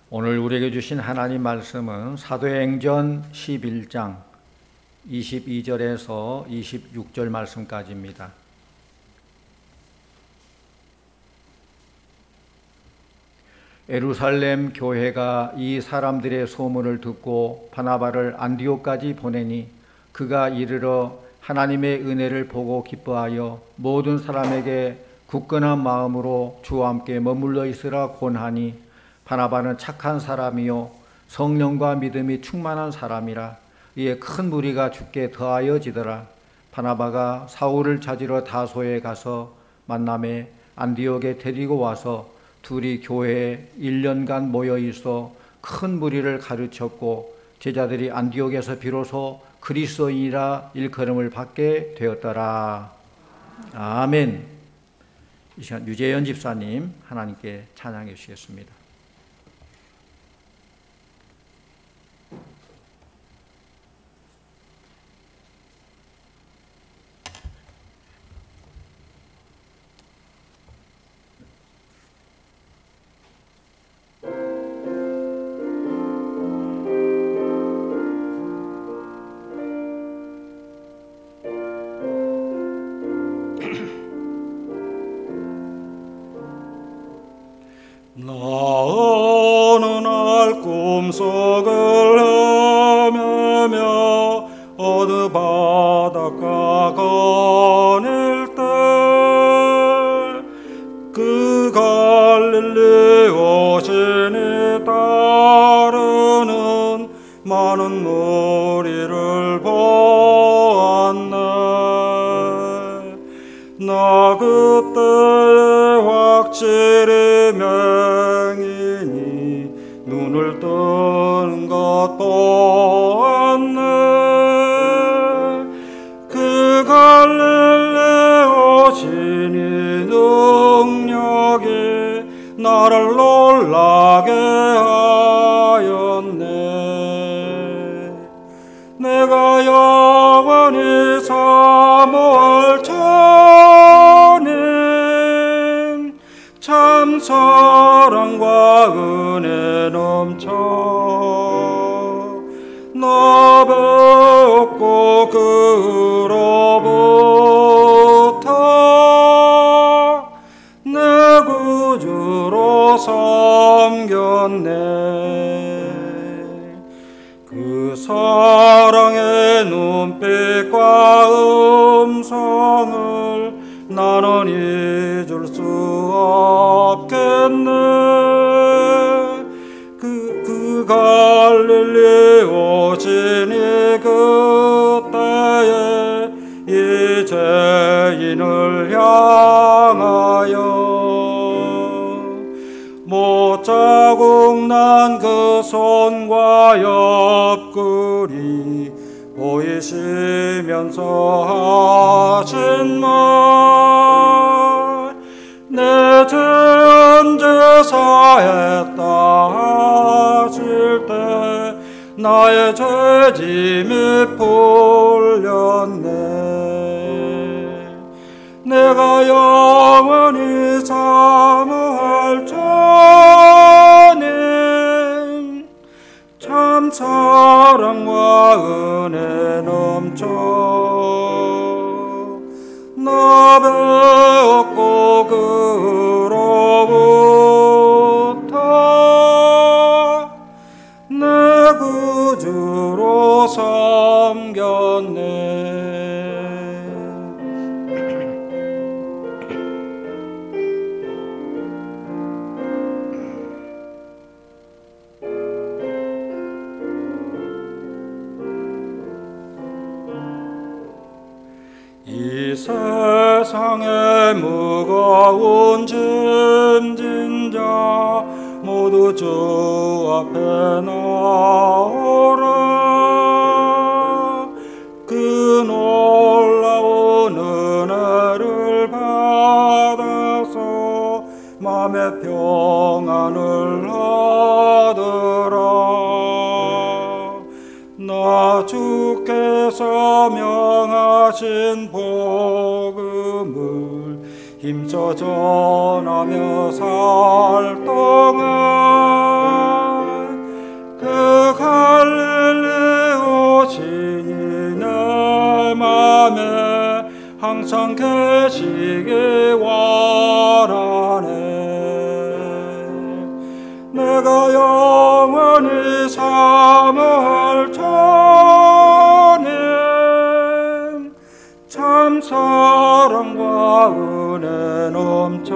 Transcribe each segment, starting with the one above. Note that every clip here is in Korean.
오늘 우리에게 주신 하나님 말씀은 사도행전 11장 22절에서 26절 말씀까지입니다. 예루살렘 교회가 이 사람들의 소문을 듣고 바나바를 안디옥까지 보내니 그가 이르러 하나님의 은혜를 보고 기뻐하여 모든 사람에게 굳건한 마음으로 주와 함께 머물러 있으라 권하니, 바나바는 착한 사람이요 성령과 믿음이 충만한 사람이라. 이에 큰 무리가 주께 더하여지더라. 바나바가 사울을 찾으러 다소에 가서 만남에 안디옥에 데리고 와서 둘이 교회에 1년간 모여 있어 큰 무리를 가르쳤고, 제자들이 안디옥에서 비로소 그리스도인이라 일컬음을 받게 되었더라. 아멘. 이 시간 유재현 집사님 하나님께 찬양해 주시겠습니다. 나 어느 날 꿈속을 헤매며 어느 바닷가 거닐 때 그 갈릴리 오신이 따르는 많은 무리를 보았네. 나 그때 확실히 맹인이 눈을 뜬 것 보았네. 그 갈릴리 오신이 능력이 나를 놀라게 하였네. 내가 영원히 사모할 주님, 참 사랑과 은혜 넘쳐 나 배웠고 그로부터 내 구주로 섬겼네. 그 사랑의 눈빛과 음성을 나는 잊을 수 없겠네. 그 갈릴리 오신이 그때에 이 죄인을 향하여 못자국 난 그 손과 옆구리 보이시면서 하신 말, 내 죄는 제사했다 하실 때 나의 죄짐이 풀렸네. 내가 영원히 사모할 주님, 참 사랑과 은혜 넘쳐 나 배웠고 그로부터 내 구주로 섬겼네. 이 세상에 무거운 짐진 자 모두 주 앞에 나오라. 그 놀라운 은혜를 받아서 맘의 평안을 얻으라. 나 주께서 명하신 복음을 힘써 전하며 살 동안 항상 계시기 원하네. 내가 영원히 삶을 전해 참 사랑과 은혜 넘쳐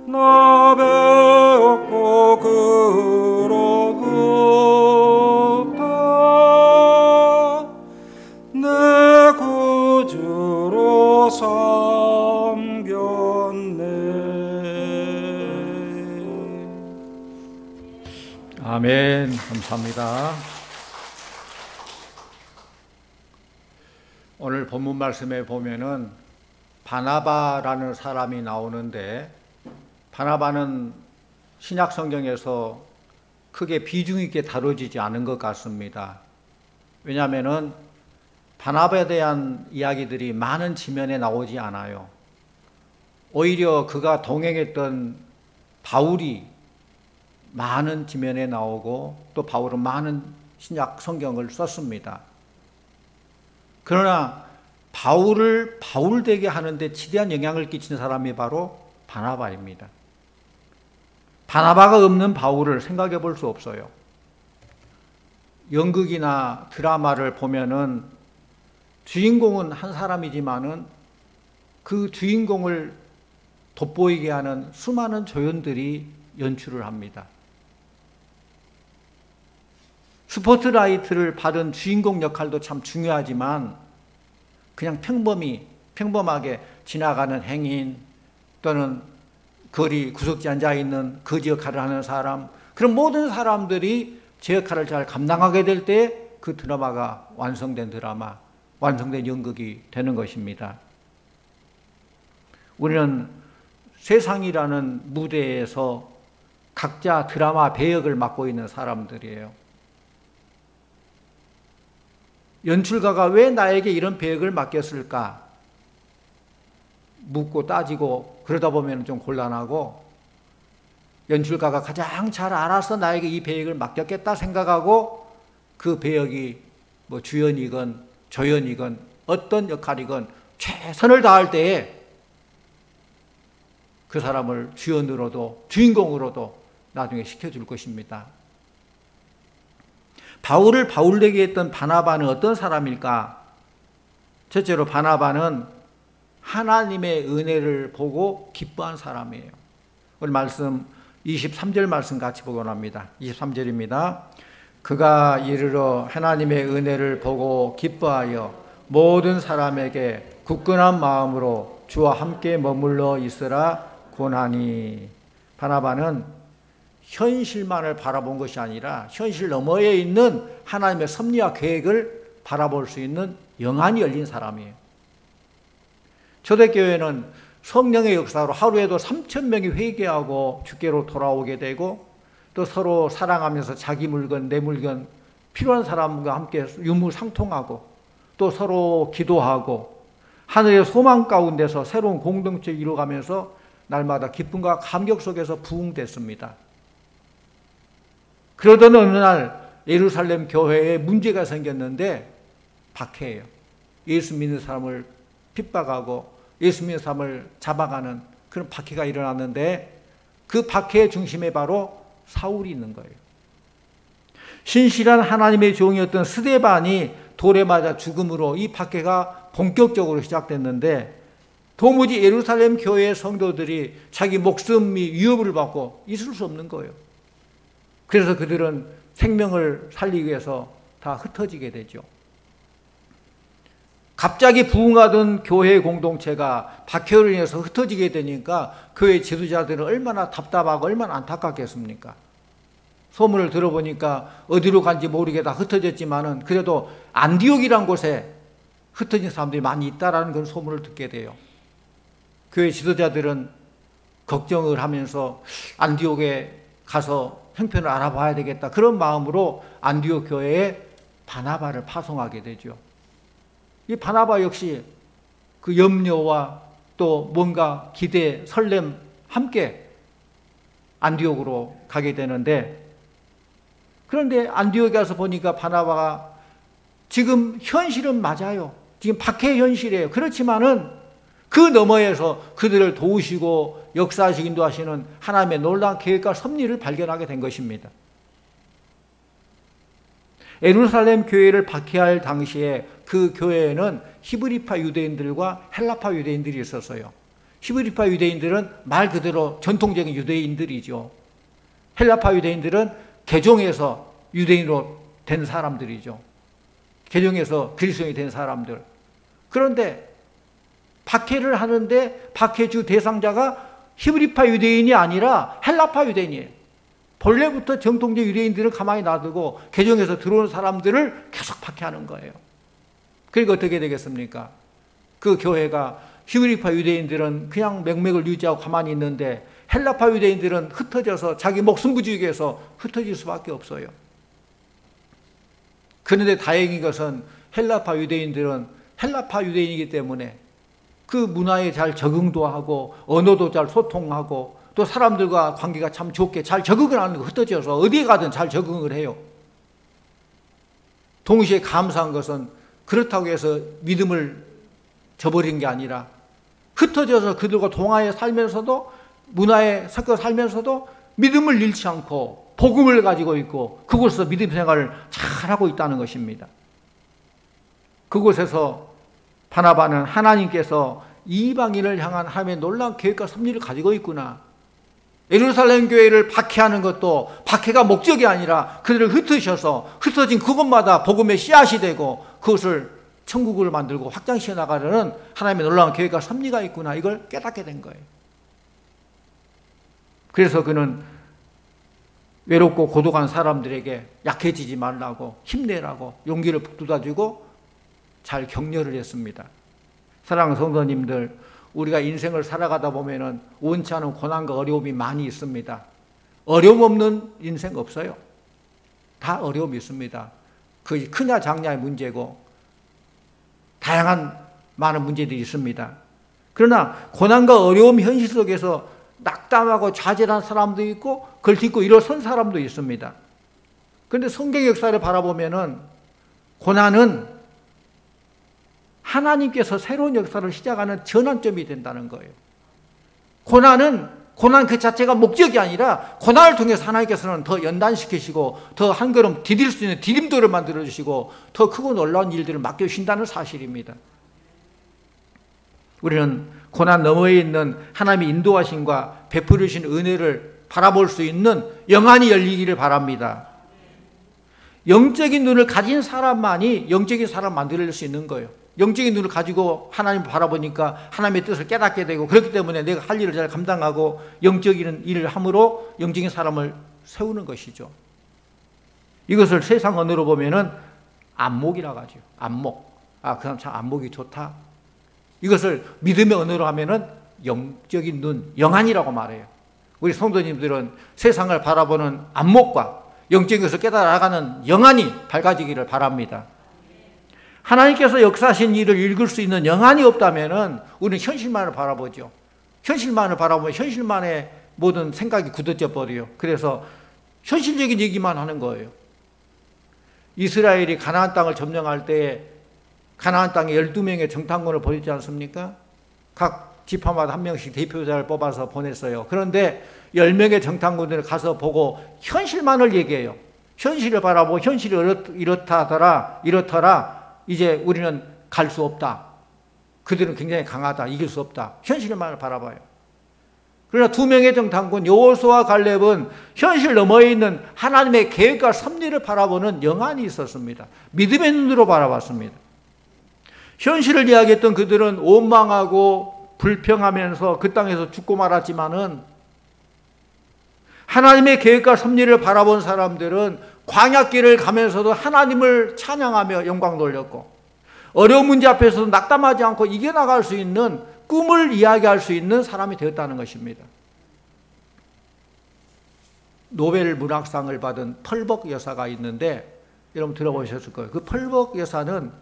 나 배웠고 그로부터 내 구주로 섬겼네. 아멘. 감사합니다. 오늘 본문 말씀에 보면은 바나바라는 사람이 나오는데, 바나바는 신약 성경에서 크게 비중 있게 다뤄지지 않은 것 같습니다. 왜냐하면은 바나바에 대한 이야기들이 많은 지면에 나오지 않아요. 오히려 그가 동행했던 바울이 많은 지면에 나오고, 또 바울은 많은 신약 성경을 썼습니다. 그러나 바울을 바울되게 하는데 지대한 영향을 끼친 사람이 바로 바나바입니다. 바나바가 없는 바울을 생각해 볼 수 없어요. 연극이나 드라마를 보면은 주인공은 한 사람이지만은 그 주인공을 돋보이게 하는 수많은 조연들이 연출을 합니다. 스포트라이트를 받은 주인공 역할도 참 중요하지만 그냥 평범하게 지나가는 행인 또는 거리 구석지 앉아있는 거지 역할을 하는 사람, 그런 모든 사람들이 제 역할을 잘 감당하게 될 때 그 드라마가 완성된 드라마, 완성된 연극이 되는 것입니다. 우리는 세상이라는 무대에서 각자 드라마 배역을 맡고 있는 사람들이에요. 연출가가 왜 나에게 이런 배역을 맡겼을까? 묻고 따지고 그러다 보면 좀 곤란하고, 연출가가 가장 잘 알아서 나에게 이 배역을 맡겼겠다 생각하고 그 배역이 뭐 주연이건 조연이건 어떤 역할이건 최선을 다할 때에 그 사람을 주연으로도 주인공으로도 나중에 시켜줄 것입니다. 바울을 바울되게 했던 바나바는 어떤 사람일까? 첫째로 바나바는 하나님의 은혜를 보고 기뻐한 사람이에요. 오늘 말씀 23절 말씀 같이 보고 합니다. 23절입니다. 그가 이르러 하나님의 은혜를 보고 기뻐하여 모든 사람에게 굳건한 마음으로 주와 함께 머물러 있으라 고나니. 바나바는 현실만을 바라본 것이 아니라 현실 너머에 있는 하나님의 섭리와 계획을 바라볼 수 있는 영안이 열린 사람이에요. 초대교회는 성령의 역사로 하루에도 3,000명이 회개하고 주께로 돌아오게 되고, 또 서로 사랑하면서 자기 물건, 내 물건, 필요한 사람과 함께 유무상통하고, 또 서로 기도하고, 하늘의 소망 가운데서 새로운 공동체를 이루어가면서 날마다 기쁨과 감격 속에서 부흥됐습니다. 그러던 어느 날 예루살렘 교회에 문제가 생겼는데, 박해예요. 예수 믿는 사람을 핍박하고 예수 믿는 사람을 잡아가는 그런 박해가 일어났는데, 그 박해의 중심에 바로 사울이 있는 거예요. 신실한 하나님의 종이었던 스데반이 돌에 맞아 죽음으로 이 박해가 본격적으로 시작됐는데, 도무지 예루살렘 교회의 성도들이 자기 목숨이 위협을 받고 있을 수 없는 거예요. 그래서 그들은 생명을 살리기 위해서 다 흩어지게 되죠. 갑자기 부흥하던 교회 공동체가 박해로 인해서 흩어지게 되니까 교회 지도자들은 얼마나 답답하고 얼마나 안타깝겠습니까? 소문을 들어보니까 어디로 간지 모르게 다 흩어졌지만은 그래도 안디옥이란 곳에 흩어진 사람들이 많이 있다라는 그런 소문을 듣게 돼요. 교회 지도자들은 걱정을 하면서 안디옥에 가서 형편을 알아봐야 되겠다, 그런 마음으로 안디옥 교회에 바나바를 파송하게 되죠. 이 바나바 역시 그 염려와 또 뭔가 기대, 설렘 함께 안디옥으로 가게 되는데, 그런데 안디옥에 가서 보니까 바나바가 지금 현실은 맞아요. 지금 박해 현실이에요. 그렇지만은 그 너머에서 그들을 도우시고 역사하시고 인도하시는 하나님의 놀라운 계획과 섭리를 발견하게 된 것입니다. 예루살렘 교회를 박해할 당시에 그 교회에는 히브리파 유대인들과 헬라파 유대인들이 있었어요. 히브리파 유대인들은 말 그대로 전통적인 유대인들이죠. 헬라파 유대인들은 개종해서 유대인으로 된 사람들이죠. 개종해서 그리스도인이 된 사람들. 그런데 박해를 하는데 박해주 대상자가 히브리파 유대인이 아니라 헬라파 유대인이에요. 본래부터 정통적 유대인들을 가만히 놔두고 개종해서 들어온 사람들을 계속 박해하는 거예요. 그러니까 어떻게 되겠습니까? 그 교회가 히브리파 유대인들은 그냥 맥맥을 유지하고 가만히 있는데 헬라파 유대인들은 흩어져서 자기 목숨 부지기 위해서 흩어질 수밖에 없어요. 그런데 다행인 것은 헬라파 유대인들은 헬라파 유대인이기 때문에 그 문화에 잘 적응도 하고 언어도 잘 소통하고 또 사람들과 관계가 참 좋게 잘 적응을 하는 거 흩어져서 어디에 가든 잘 적응을 해요. 동시에 감사한 것은 그렇다고 해서 믿음을 저버린 게 아니라 흩어져서 그들과 동화에 살면서도 문화에 섞여 살면서도 믿음을 잃지 않고 복음을 가지고 있고 그곳에서 믿음 생활을 잘하고 있다는 것입니다. 그곳에서 바나바는 하나님께서 이방인을 향한 하나님의 놀라운 계획과 섭리를 가지고 있구나. 예루살렘 교회를 박해하는 것도 박해가 목적이 아니라 그들을 흩으셔서 흩어진 그곳마다 복음의 씨앗이 되고 그것을 천국을 만들고 확장시켜 나가려는 하나님의 놀라운 계획과 섭리가 있구나. 이걸 깨닫게 된 거예요. 그래서 그는 외롭고 고독한 사람들에게 약해지지 말라고 힘내라고 용기를 북돋아주고 잘 격려를 했습니다. 사랑하는 성도님들, 우리가 인생을 살아가다 보면은 원치 않은 고난과 어려움이 많이 있습니다. 어려움 없는 인생 없어요. 다 어려움이 있습니다. 그것이 크냐 작냐의 문제고 다양한 많은 문제들이 있습니다. 그러나 고난과 어려움 현실 속에서 낙담하고 좌절한 사람도 있고 그걸 딛고 일어선 사람도 있습니다. 그런데 성경 역사를 바라보면은 고난은 하나님께서 새로운 역사를 시작하는 전환점이 된다는 거예요. 고난 그 자체가 목적이 아니라 고난을 통해서 하나님께서는 더 연단시키시고 더 한 걸음 디딜 수 있는 디딤돌을 만들어주시고 더 크고 놀라운 일들을 맡겨주신다는 사실입니다. 우리는 고난 너머에 있는 하나님의 인도하심과 베풀어 주신 은혜를 바라볼 수 있는 영안이 열리기를 바랍니다. 영적인 눈을 가진 사람만이 영적인 사람 만들 수 있는 거예요. 영적인 눈을 가지고 하나님을 바라보니까 하나님의 뜻을 깨닫게 되고 그렇기 때문에 내가 할 일을 잘 감당하고 영적인 일을 함으로 영적인 사람을 세우는 것이죠. 이것을 세상 언어로 보면은 안목이라고 하죠. 안목. 아, 그 사람 참 안목이 좋다. 이것을 믿음의 언어로 하면은 영적인 눈, 영안이라고 말해요. 우리 성도님들은 세상을 바라보는 안목과 영적인 것을 깨달아가는 영안이 밝아지기를 바랍니다. 하나님께서 역사하신 일을 읽을 수 있는 영안이 없다면은 우리는 현실만을 바라보죠. 현실만을 바라보면 현실만의 모든 생각이 굳어져 버려요. 그래서 현실적인 얘기만 하는 거예요. 이스라엘이 가나안 땅을 점령할 때 가나안 땅에 12명의 정탐꾼을 보냈지 않습니까? 각 지파마다 한 명씩 대표자를 뽑아서 보냈어요. 그런데 10명의 정탐꾼들을 가서 보고 현실만을 얘기해요. 현실을 바라보고 현실이 이렇더라. 이제 우리는 갈 수 없다. 그들은 굉장히 강하다. 이길 수 없다. 현실만을 바라봐요. 그러나 2명의 정탐꾼 여호수아와 갈렙은 현실 너머에 있는 하나님의 계획과 섭리를 바라보는 영안이 있었습니다. 믿음의 눈으로 바라봤습니다. 현실을 이야기했던 그들은 원망하고 불평하면서 그 땅에서 죽고 말았지만은 하나님의 계획과 섭리를 바라본 사람들은 광야길을 가면서도 하나님을 찬양하며 영광 돌렸고 어려운 문제 앞에서도 낙담하지 않고 이겨나갈 수 있는 꿈을 이야기할 수 있는 사람이 되었다는 것입니다. 노벨 문학상을 받은 펄벅 여사가 있는데 여러분 들어보셨을 거예요. 그 펄벅 여사는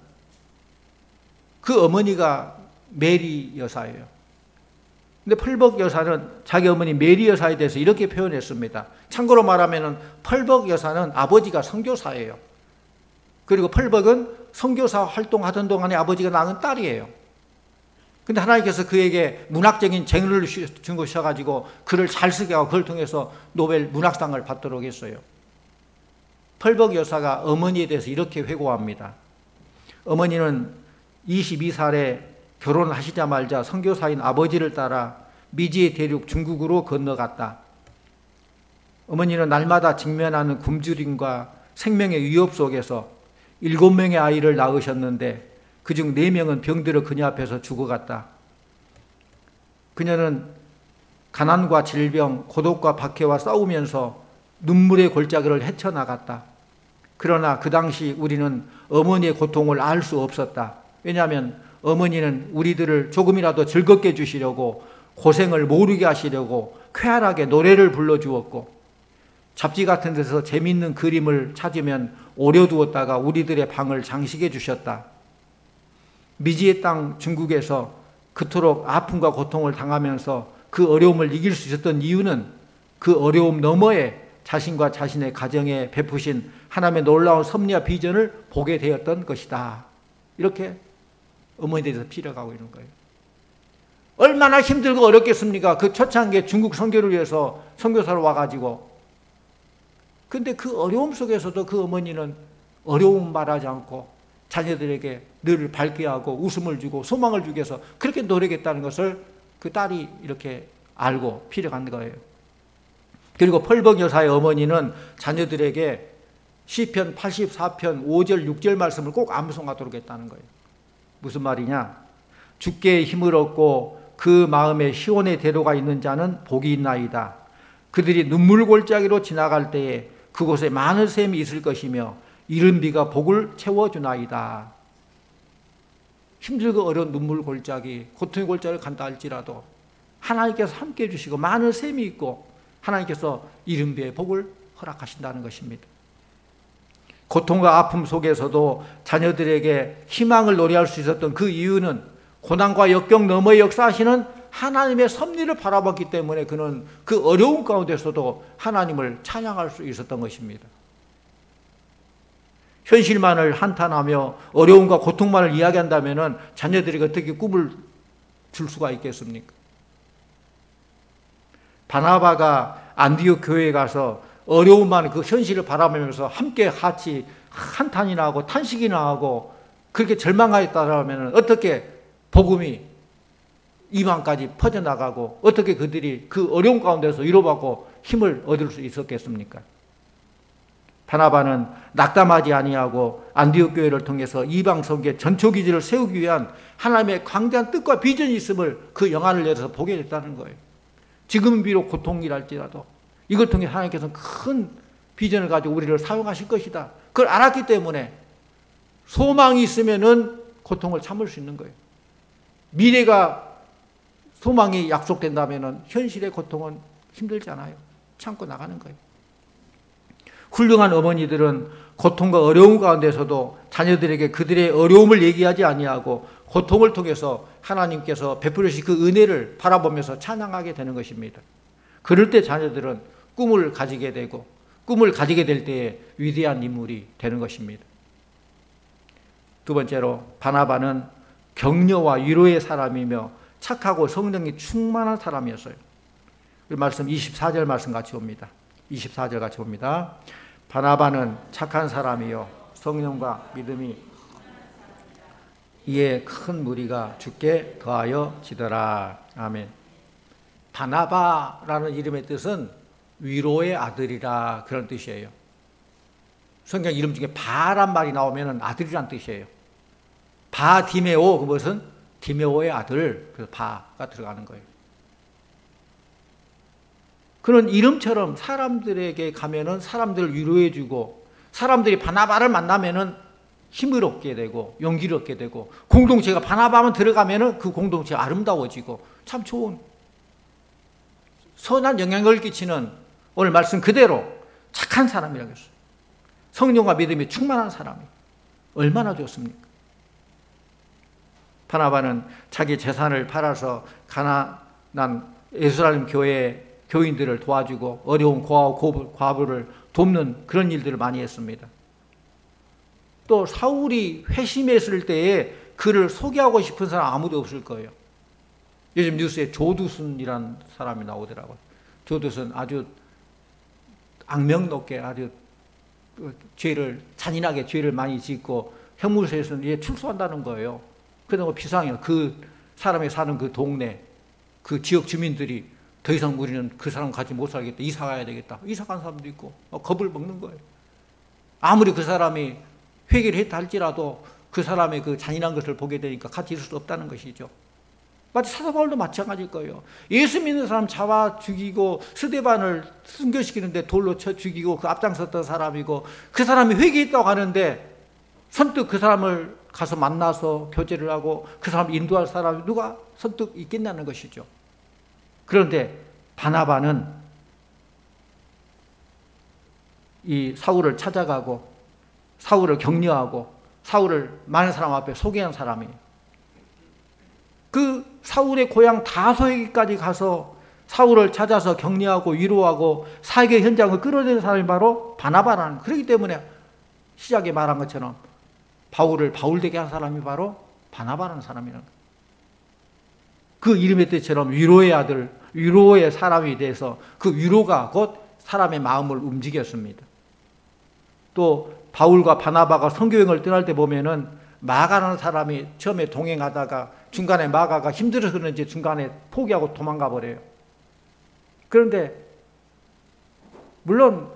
그 어머니가 메리 여사예요. 근데 펄벅 여사는 자기 어머니 메리 여사에 대해서 이렇게 표현했습니다. 참고로 말하면 펄벅 여사는 아버지가 선교사예요. 그리고 펄벅은 선교사 활동하던 동안에 아버지가 낳은 딸이에요. 근데 하나님께서 그에게 문학적인 재능을 주셔가지고 글을 잘 쓰게 하고 그걸 통해서 노벨 문학상을 받도록 했어요. 펄벅 여사가 어머니에 대해서 이렇게 회고합니다. 어머니는 22살에 결혼하시자마자 선교사인 아버지를 따라 미지의 대륙 중국으로 건너갔다. 어머니는 날마다 직면하는 굶주림과 생명의 위협 속에서 7명의 아이를 낳으셨는데 그중 4명은 병들어 그녀 앞에서 죽어갔다. 그녀는 가난과 질병, 고독과 박해와 싸우면서 눈물의 골짜기를 헤쳐나갔다. 그러나 그 당시 우리는 어머니의 고통을 알 수 없었다. 왜냐하면 어머니는 우리들을 조금이라도 즐겁게 해주시려고 고생을 모르게 하시려고 쾌활하게 노래를 불러주었고 잡지 같은 데서 재미있는 그림을 찾으면 오려두었다가 우리들의 방을 장식해 주셨다. 미지의 땅 중국에서 그토록 아픔과 고통을 당하면서 그 어려움을 이길 수 있었던 이유는 그 어려움 너머에 자신과 자신의 가정에 베푸신 하나님의 놀라운 섭리와 비전을 보게 되었던 것이다. 이렇게 어머니에 대해서 빌어가고 있는 거예요. 얼마나 힘들고 어렵겠습니까? 그 초창기에 중국 선교를 위해서 선교사로 와가지고. 근데 그 어려움 속에서도 그 어머니는 어려움 말하지 않고 자녀들에게 늘 밝게 하고 웃음을 주고 소망을 주기 위해서 그렇게 노력했다는 것을 그 딸이 이렇게 알고 빌어간 거예요. 그리고 펄벅 여사의 어머니는 자녀들에게 시편 84편 5절 6절 말씀을 꼭 암송하도록 했다는 거예요. 무슨 말이냐? 주께 힘을 얻고 그 마음에 시온의 대로가 있는 자는 복이 있나이다. 그들이 눈물 골짜기로 지나갈 때에 그곳에 많은 샘이 있을 것이며 이른 비가 복을 채워주나이다. 힘들고 어려운 눈물 골짜기, 고통의 골짜기를 간다 할지라도 하나님께서 함께해 주시고 많은 샘이 있고 하나님께서 이른 비의 복을 허락하신다는 것입니다. 고통과 아픔 속에서도 자녀들에게 희망을 노래할 수 있었던 그 이유는 고난과 역경 너머에 역사하시는 하나님의 섭리를 바라봤기 때문에 그는 그 어려운 가운데서도 하나님을 찬양할 수 있었던 것입니다. 현실만을 한탄하며 어려움과 고통만을 이야기한다면 자녀들에게 어떻게 꿈을 줄 수가 있겠습니까? 바나바가 안디옥 교회에 가서 어려움만 그 현실을 바라보면서 함께 같이 한탄이나 하고 탄식이나 하고 그렇게 절망하였다면 어떻게 복음이 이방까지 퍼져나가고 어떻게 그들이 그 어려운 가운데서 위로받고 힘을 얻을 수 있었겠습니까? 바나바는 낙담하지 아니하고 안디옥 교회를 통해서 이방 선교의 전초기지를 세우기 위한 하나님의 광대한 뜻과 비전이 있음을 그 영안을 내려서 보게 됐다는 거예요. 지금은 비록 고통이랄지라도 이걸 통해 하나님께서는 큰 비전을 가지고 우리를 사용하실 것이다. 그걸 알았기 때문에 소망이 있으면은 고통을 참을 수 있는 거예요. 미래가 소망이 약속된다면 현실의 고통은 힘들지 않아요. 참고 나가는 거예요. 훌륭한 어머니들은 고통과 어려움 가운데서도 자녀들에게 그들의 어려움을 얘기하지 아니하고 고통을 통해서 하나님께서 베풀으신 그 은혜를 바라보면서 찬양하게 되는 것입니다. 그럴 때 자녀들은 꿈을 가지게 되고 꿈을 가지게 될 때에 위대한 인물이 되는 것입니다. 두 번째로 바나바는 격려와 위로의 사람이며 착하고 성령이 충만한 사람이었어요. 그 말씀 24절 말씀 같이 봅니다. 24절 같이 봅니다. 바나바는 착한 사람이요 성령과 믿음이 이에 큰 무리가 주께 더하여 지더라. 아멘. 바나바라는 이름의 뜻은 위로의 아들이라 그런 뜻이에요. 성경 이름 중에 바란 말이 나오면 아들이란 뜻이에요. 바디메오, 그것은 디메오의 아들, 그래서 바가 들어가는 거예요. 그런 이름처럼 사람들에게 가면은 사람들을 위로해주고 사람들이 바나바를 만나면은 힘을 얻게 되고 용기를 얻게 되고 공동체가 바나바만 들어가면은 그 공동체가 아름다워지고 참 좋은 선한 영향을 끼치는 오늘 말씀 그대로 착한 사람이라고 했어요. 성령과 믿음이 충만한 사람이 얼마나 좋습니까? 바나바는 자기 재산을 팔아서 가난한 예루살렘 교회 교인들을 도와주고 어려운 고아와 과부를 돕는 그런 일들을 많이 했습니다. 또 사울이 회심했을 때에 그를 소개하고 싶은 사람 아무도 없을 거예요. 요즘 뉴스에 조두순이라는 사람이 나오더라고요. 조두순 아주 악명 높게 아주 잔인하게 죄를 많이 짓고 형무소에서는 이제 출소한다는 거예요. 그러다 비상해요. 그 사람이 사는 그 동네, 그 지역 주민들이 더 이상 우리는 그 사람 같이 못 살겠다. 이사 가야 되겠다. 이사 간 사람도 있고 겁을 먹는 거예요. 아무리 그 사람이 회개를 했다 할지라도 그 사람의 그 잔인한 것을 보게 되니까 같이 있을 수 없다는 것이죠. 마치 사도 바울도 마찬가지일 거예요. 예수 믿는 사람 잡아 죽이고 스데반을 순교시키는데 돌로 쳐 죽이고 그 앞장섰던 사람이고 그 사람이 회개했다고 하는데 선뜻 그 사람을 가서 만나서 교제를 하고 그 사람을 인도할 사람이 누가 선뜻 있겠냐는 것이죠. 그런데 바나바는 이 사울을 찾아가고 사울을 격려하고 사울을 많은 사람 앞에 소개한 사람이에요. 그 사울의 고향 다소에까지 가서 사울을 찾아서 격려하고 위로하고 사역의 현장을 끌어내는 사람이 바로 바나바라는, 그렇기 때문에 시작에 말한 것처럼 바울을 바울되게 한 사람이 바로 바나바라는 사람이라는 거예요. 그 이름의 뜻처럼 위로의 아들, 위로의 사람이 돼서 그 위로가 곧 사람의 마음을 움직였습니다. 또 바울과 바나바가 선교여행을 떠날 때 보면은 마가라는 사람이 처음에 동행하다가 중간에 마가가 힘들어서 그런지 중간에 포기하고 도망가 버려요. 그런데 물론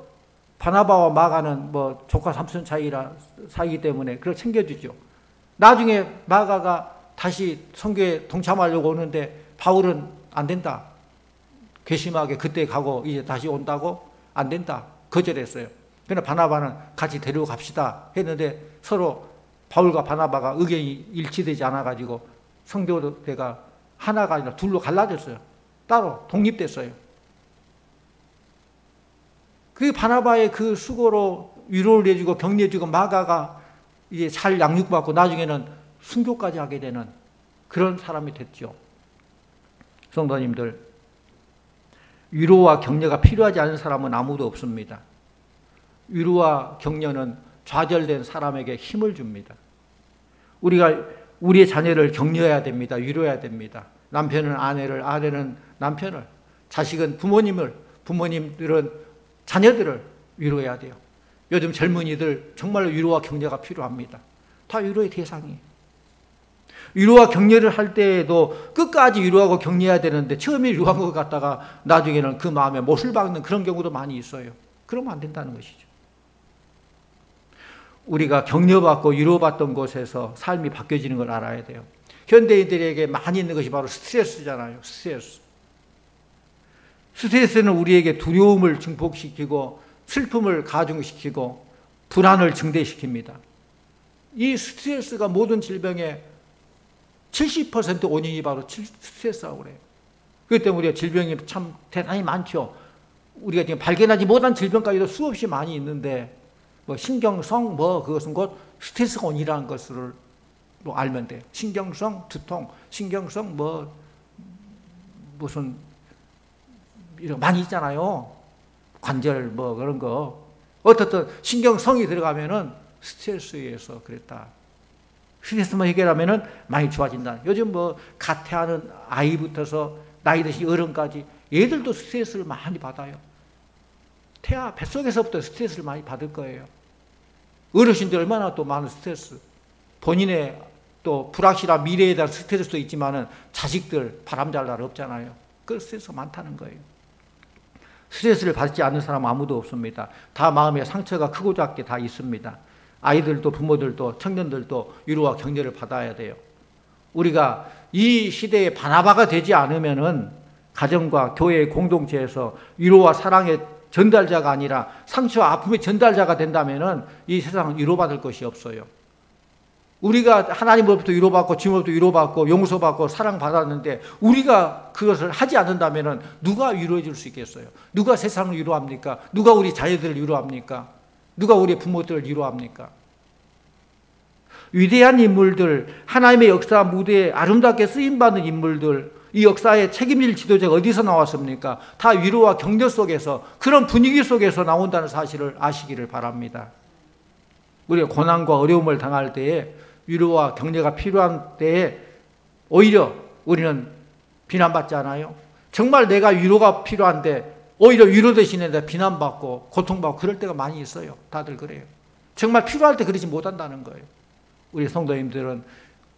바나바와 마가는 뭐 조카 삼촌 사이기 때문에 그걸 챙겨주죠. 나중에 마가가 다시 선교에 동참하려고 오는데 바울은 안 된다. 괘씸하게 그때 가고 이제 다시 온다고 안 된다. 거절했어요. 그러나 바나바는 같이 데리고 갑시다 했는데 서로 바울과 바나바가 의견이 일치되지 않아가지고 성교대가 하나가 아니라 둘로 갈라졌어요. 따로 독립됐어요. 그 바나바의 그 수고로 위로를 해주고 격려해주고 마가가 이제 잘 양육받고 나중에는 순교까지 하게 되는 그런 사람이 됐죠. 성도님들, 위로와 격려가 필요하지 않은 사람은 아무도 없습니다. 위로와 격려는 좌절된 사람에게 힘을 줍니다. 우리가 우리의 자녀를 격려해야 됩니다. 위로해야 됩니다. 남편은 아내를, 아내는 남편을, 자식은 부모님을, 부모님들은 자녀들을 위로해야 돼요. 요즘 젊은이들 정말로 위로와 격려가 필요합니다. 다 위로의 대상이에요. 위로와 격려를 할 때에도 끝까지 위로하고 격려해야 되는데 처음에 위로한 것 같다가 나중에는 그 마음에 못을 박는 그런 경우도 많이 있어요. 그러면 안 된다는 것이죠. 우리가 격려받고 위로받던 곳에서 삶이 바뀌어지는 걸 알아야 돼요. 현대인들에게 많이 있는 것이 바로 스트레스잖아요. 스트레스는 우리에게 두려움을 증폭시키고 슬픔을 가중시키고 불안을 증대시킵니다. 이 스트레스가 모든 질병의 70% 원인이 바로 스트레스라고 그래요. 그렇기 때문에 우리가 질병이 참 대단히 많죠. 우리가 지금 발견하지 못한 질병까지도 수없이 많이 있는데 뭐 신경성 그것은 곧 스트레스가 원인이라는 것을 알면 돼요. 신경성 두통, 신경성 무슨 이런 많이 있잖아요. 관절 그런 거. 어떻든 신경성이 들어가면은 스트레스에 의해서 그랬다. 스트레스만 해결하면은 많이 좋아진다. 요즘 가태하는 아이부터서 나이 드신 어른까지 얘들도 스트레스를 많이 받아요. 태아 뱃속에서부터 스트레스를 많이 받을 거예요. 어르신들 얼마나 또 많은 스트레스, 본인의 또 불확실한 미래에 대한 스트레스도 있지만은 자식들 바람 잘 날 없잖아요. 그 스트레스가 많다는 거예요. 스트레스를 받지 않는 사람 아무도 없습니다. 다 마음에 상처가 크고 작게 다 있습니다. 아이들도 부모들도 청년들도 위로와 격려를 받아야 돼요. 우리가 이 시대에 바나바가 되지 않으면은 가정과 교회 공동체에서 위로와 사랑의 전달자가 아니라 상처와 아픔의 전달자가 된다면은 이 세상은 위로받을 것이 없어요. 우리가 하나님으로부터 위로받고 주님으로부터 위로받고 용서받고 사랑받았는데 우리가 그것을 하지 않는다면은 누가 위로해 줄 수 있겠어요? 누가 세상을 위로합니까? 누가 우리 자녀들을 위로합니까? 누가 우리 부모들을 위로합니까? 위대한 인물들, 하나님의 역사 무대에 아름답게 쓰임받는 인물들, 이 역사의 책임질 지도자가 어디서 나왔습니까? 다 위로와 격려 속에서, 그런 분위기 속에서 나온다는 사실을 아시기를 바랍니다. 우리가 고난과 어려움을 당할 때에 위로와 격려가 필요한 때에 오히려 우리는 비난받지 않아요? 정말 내가 위로가 필요한데 오히려 위로 대신에 비난받고 고통받고 그럴 때가 많이 있어요. 다들 그래요. 정말 필요할 때 그러지 못한다는 거예요. 우리 성도님들은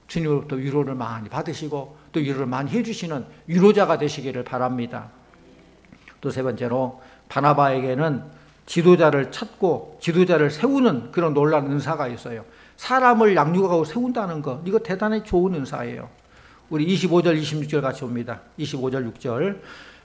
주님으로부터 위로를 많이 받으시고 또 위로를 많이 해주시는 위로자가 되시기를 바랍니다. 또 세 번째로 바나바에게는 지도자를 찾고 지도자를 세우는 그런 놀라운 은사가 있어요. 사람을 양육하고 세운다는 것, 이거 대단히 좋은 은사예요. 우리 25절 26절 같이 봅니다. 25절 6절.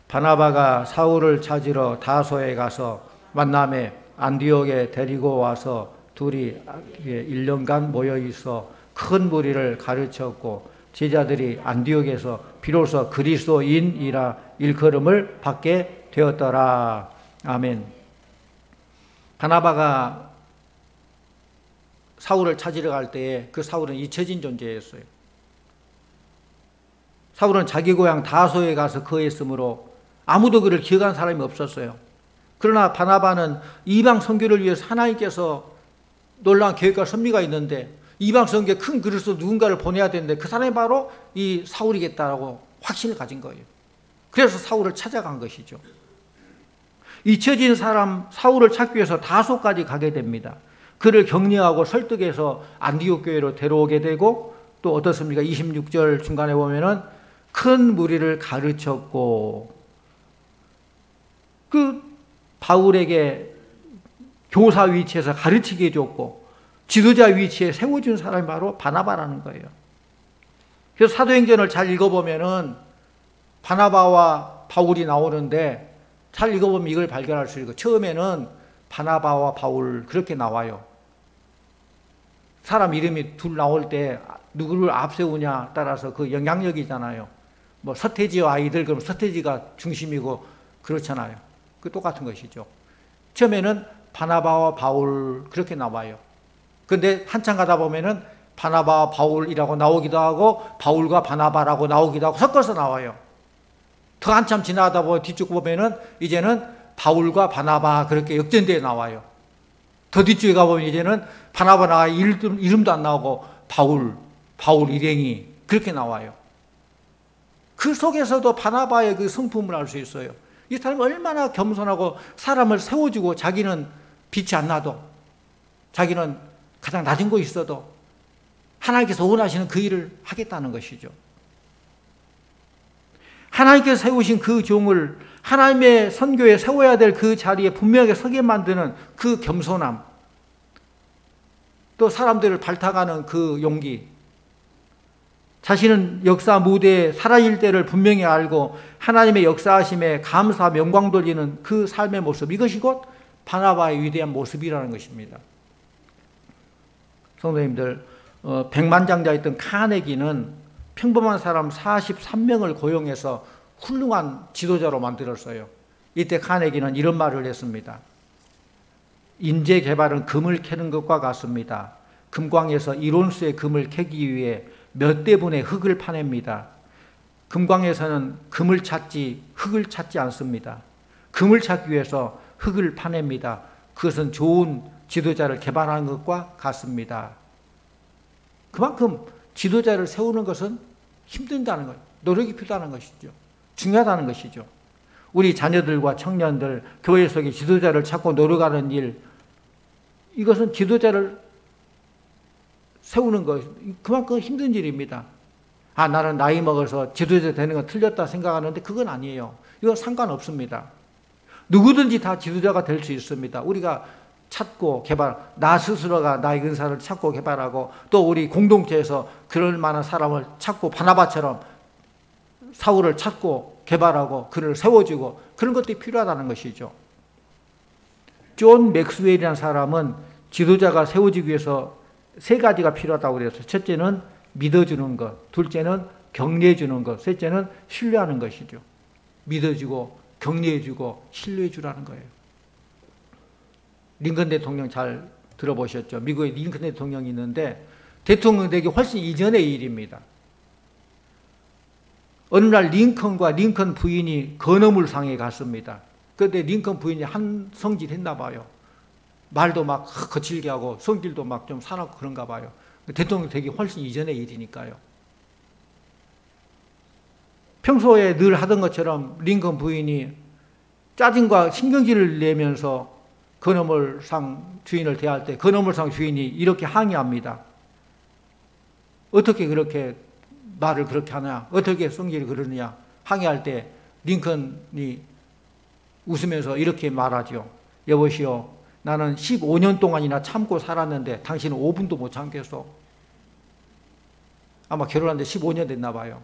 바나바가 사울을 찾으러 다소에 가서 만남에 안디옥에 데리고 와서 둘이 1년간 모여 있어 큰 무리를 가르쳤고 제자들이 안디옥에서 비로소 그리스도인이라 일컬음을 받게 되었더라. 아멘. 바나바가 사울을 찾으러 갈 때에 그 사울은 잊혀진 존재였어요. 사울은 자기 고향 다소에 가서 거했으므로 아무도 그를 기억한 사람이 없었어요. 그러나 바나바는 이방 선교를 위해서 하나님께서 놀라운 계획과 섭리가 있는데 이방 선교에 큰 그릇으로 누군가를 보내야 되는데 그 사람이 바로 이 사울이겠다라고 확신을 가진 거예요. 그래서 사울을 찾아간 것이죠. 잊혀진 사람 사울을 찾기 위해서 다소까지 가게 됩니다. 그를 격려하고 설득해서 안디옥 교회로 데려오게 되고 또 어떻습니까? 26절 중간에 보면은 큰 무리를 가르쳤고 그 바울에게 교사 위치에서 가르치게 해줬고 지도자 위치에 세워준 사람이 바로 바나바라는 거예요. 그래서 사도행전을 잘 읽어보면은 바나바와 바울이 나오는데 잘 읽어보면 이걸 발견할 수 있고 처음에는 바나바와 바울 그렇게 나와요. 사람 이름이 둘 나올 때 누구를 앞세우냐 따라서 그 영향력이잖아요. 뭐 서태지와 아이들 그럼 서태지가 중심이고 그렇잖아요. 그 똑같은 것이죠. 처음에는 바나바와 바울 그렇게 나와요. 그런데 한참 가다 보면은 바나바와 바울이라고 나오기도 하고 바울과 바나바라고 나오기도 하고 섞어서 나와요. 더 한참 지나가다 보면 뒤쪽 보면은 이제는 바울과 바나바 그렇게 역전되어 나와요. 더 뒤쪽에 가보면 이제는 바나바나 이름도 안 나오고 바울 일행이 그렇게 나와요. 그 속에서도 바나바의 그 성품을 알 수 있어요. 이 사람이 얼마나 겸손하고 사람을 세워주고 자기는 빛이 안 나도 자기는 가장 낮은 곳에 있어도 하나님께서 원하시는 그 일을 하겠다는 것이죠. 하나님께서 세우신 그 종을 하나님의 선교에 세워야 될 그 자리에 분명하게 서게 만드는 그 겸손함, 또 사람들을 발탁하는 그 용기, 자신은 역사 무대에 사라질 때를 분명히 알고 하나님의 역사하심에 감사 명광 돌리는 그 삶의 모습, 이것이 곧 바나바의 위대한 모습이라는 것입니다. 성도님들, 백만장자였던 카네기는 평범한 사람 43명을 고용해서 훌륭한 지도자로 만들었어요. 이때 카네기는 이런 말을 했습니다. 인재 개발은 금을 캐는 것과 같습니다. 금광에서 1온스의 금을 캐기 위해 몇 대분의 흙을 파냅니다. 금광에서는 금을 찾지 흙을 찾지 않습니다. 금을 찾기 위해서 흙을 파냅니다. 그것은 좋은 지도자를 개발하는 것과 같습니다. 그만큼 지도자를 세우는 것은 힘든다는 것, 노력이 필요하다는 것이죠. 중요하다는 것이죠. 우리 자녀들과 청년들, 교회 속에 지도자를 찾고 노력하는 일, 이것은 지도자를 세우는 것, 그만큼 힘든 일입니다. 나는 나이 먹어서 지도자 되는 건 틀렸다 생각하는데 그건 아니에요. 이건 상관없습니다. 누구든지 다 지도자가 될 수 있습니다. 우리가 찾고 개발, 나 스스로가 나의 은사를 찾고 개발하고 또 우리 공동체에서 그럴 만한 사람을 찾고 바나바처럼 사울을 찾고 개발하고 그를 세워주고 그런 것들이 필요하다는 것이죠. 존 맥스웰이라는 사람은 지도자가 세워지기 위해서 세 가지가 필요하다고 그랬어요. 첫째는 믿어주는 것, 둘째는 격려해주는 것, 셋째는 신뢰하는 것이죠. 믿어주고 격려해주고 신뢰해주라는 거예요. 링컨 대통령 잘 들어보셨죠? 미국에 링컨 대통령이 있는데 대통령 되기 훨씬 이전의 일입니다. 어느 날 링컨과 링컨 부인이 건어물상에 갔습니다. 그런데 링컨 부인이 한 성질 했나 봐요. 말도 막 거칠게 하고 성질도 막 좀 사납고 그런가 봐요. 대통령 되기 훨씬 이전의 일이니까요. 평소에 늘 하던 것처럼 링컨 부인이 짜증과 신경질을 내면서 건어물상 주인을 대할 때 건어물상 주인이 이렇게 항의합니다. 어떻게 그렇게 말을 그렇게 하냐, 어떻게 성질이 그러느냐 항의할 때 링컨이 웃으면서 이렇게 말하죠. 여보시오, 나는 15년 동안이나 참고 살았는데 당신은 5분도 못 참겠어. 아마 결혼한 지 15년 됐나 봐요.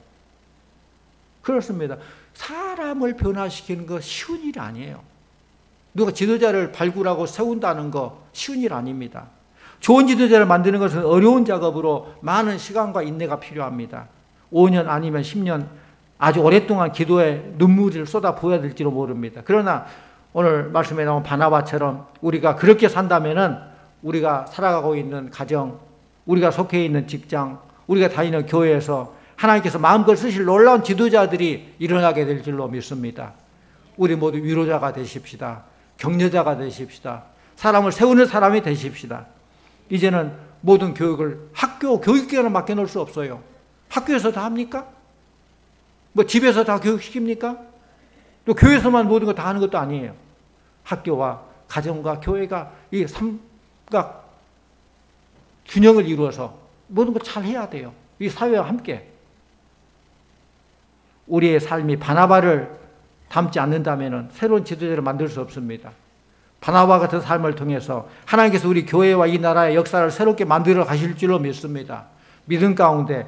그렇습니다. 사람을 변화시키는 거 쉬운 일이 아니에요. 누가 지도자를 발굴하고 세운다는 거 쉬운 일 아닙니다. 좋은 지도자를 만드는 것은 어려운 작업으로 많은 시간과 인내가 필요합니다. 5년 아니면 10년 아주 오랫동안 기도에 눈물을 쏟아 부어야 될지도 모릅니다. 그러나 오늘 말씀에 나온 바나바처럼 우리가 그렇게 산다면은 우리가 살아가고 있는 가정, 우리가 속해 있는 직장, 우리가 다니는 교회에서 하나님께서 마음껏 쓰실 놀라운 지도자들이 일어나게 될 줄로 믿습니다. 우리 모두 위로자가 되십시다. 격려자가 되십시다. 사람을 세우는 사람이 되십시다. 이제는 모든 교육을 학교 교육기관에 맡겨놓을 수 없어요. 학교에서 다 합니까? 뭐 집에서 다 교육시킵니까? 또 교회에서만 모든 거 다 하는 것도 아니에요. 학교와 가정과 교회가 이 삼각 균형을 이루어서 모든 거 잘 해야 돼요. 이 사회와 함께. 우리의 삶이 바나바를 닮지 않는다면 새로운 지도자를 만들 수 없습니다. 바나바 같은 삶을 통해서 하나님께서 우리 교회와 이 나라의 역사를 새롭게 만들어 가실 줄로 믿습니다. 믿음 가운데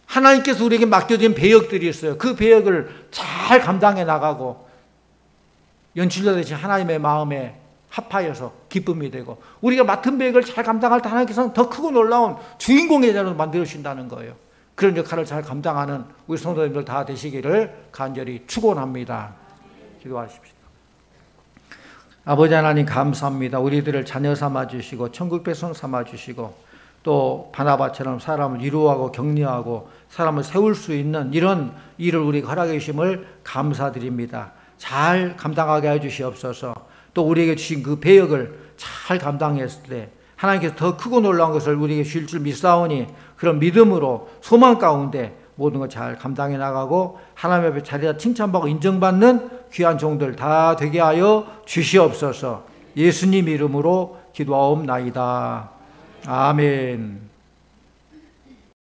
하나님께서 우리에게 맡겨진 배역들이 있어요. 그 배역을 잘 감당해 나가고 연출자 되신 하나님의 마음에 합하여서 기쁨이 되고 우리가 맡은 배역을 잘 감당할 때 하나님께서는 더 크고 놀라운 주인공의 자로 만들어 주신다는 거예요. 그런 역할을 잘 감당하는 우리 성도님들 다 되시기를 간절히 축원합니다. 기도하십시오. 아버지 하나님 감사합니다. 우리들을 자녀 삼아주시고 천국 백성 삼아주시고 또 바나바처럼 사람을 위로하고 격려하고 사람을 세울 수 있는 이런 일을 우리가 허락해 주심을 감사드립니다. 잘 감당하게 해주시옵소서. 또 우리에게 주신 그 배역을 잘 감당했을 때 하나님께서 더 크고 놀라운 것을 우리에게 주실 줄 믿사오니 그런 믿음으로 소망 가운데 모든 것 잘 감당해 나가고 하나님 앞에 자리에 칭찬받고 인정받는 귀한 종들 다 되게 하여 주시옵소서. 예수님 이름으로 기도하옵나이다. 아멘.